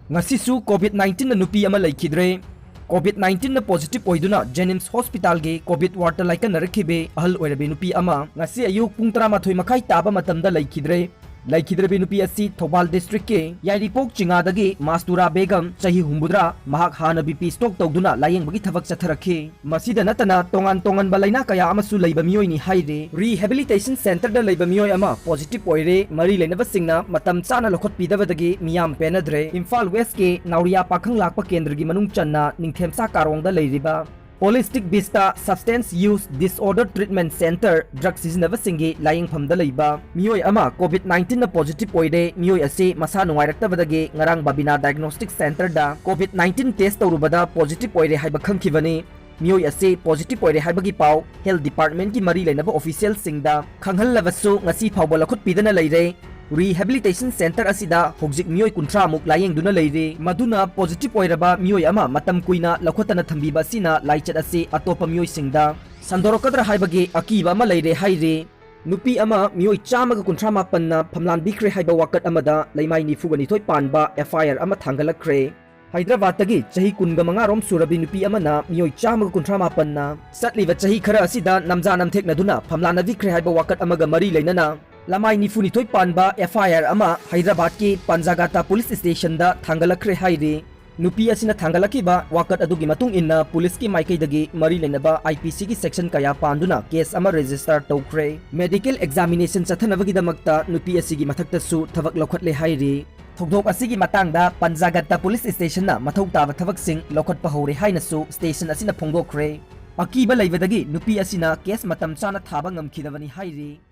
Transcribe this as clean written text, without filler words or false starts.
ngasisu COVID-19 na nupi ama laikidre. COVID-19 na positive oiduna Jennings Hospital ge COVID ward laikan narakhibe ahal oirabe nupi ama ngasi ayuk pung 13 makai taba matamda laikidre. Laikidre nupi asi Thobal district ke Yairipok chingadagi Mastura Begum chahi humbudra mahak hana BP stock tawduna layeng bagi thabak chatharakhe. Masida natana tongan balaina kaya amasu leiba mioi ni haire rehabilitation center da leiba mioi ama positive oire mari lenaba singna matam chana lokhot pidabadagi miyam penadre. Imphal West ke Nauria Pakhang lakpa kendra gi manung channa ningthemsa karong da leiriba Holistic Vista Substance Use Disorder Treatment Center drug sizinaba singi laying phamda leiba mioi ama COVID-19 na positive oide mioi ase masa nungairaktabadagi ngarang Babina Diagnostic Center da COVID-19 test tawrubada positive oide haiba khangkhibani. Mioi ase positive oire haibagi pau health department ki mari leinaba official singda khanghallabasu ngasi phawba lakhut pidana leire. Rehabilitation center asida hogjik mioi kuntra muk layeng duna leire maduna positive oiraba mioi ama matam kuina lakhotana thambiba sina laichat ase atopa mioi singda sandorokadra haibagi akiba ama leire haire. Nupi ama mioi chamaga kuntra mapanna Famlannabikhre Haiba Wakat Amada Lamai nifugani thoi Panba FIR ama Thangatlakhre. Hyderabad tagi chahi kunga manga rom surabi nupi amana mioi chamaga kuntra mapanna satliba chahi khara asida namja namthekna duna Famlannabikhre Haiba Wakat Amaga mari leinana Lamai nifuni thoi Panba FIR ama Hyderabad ke Panjagata police station da Thangatlakhre haire. Nupi asina Thangatlakiba wakat adugi matung inna police ki maikai dagi mari leinaba IPC ki section kaya panduna case ama register tawkhre. Medical examination chathanabagi damakta nupi asigi mathakta su thabak lokhatle haire. Thogdok asigi matangda Panjagata police station na mathau taba thabak sing lokhat pahore haina su station asina phongdokkhre. Akiba leibadagi nupi asina case matam chana thaba ngamkhidabani haire.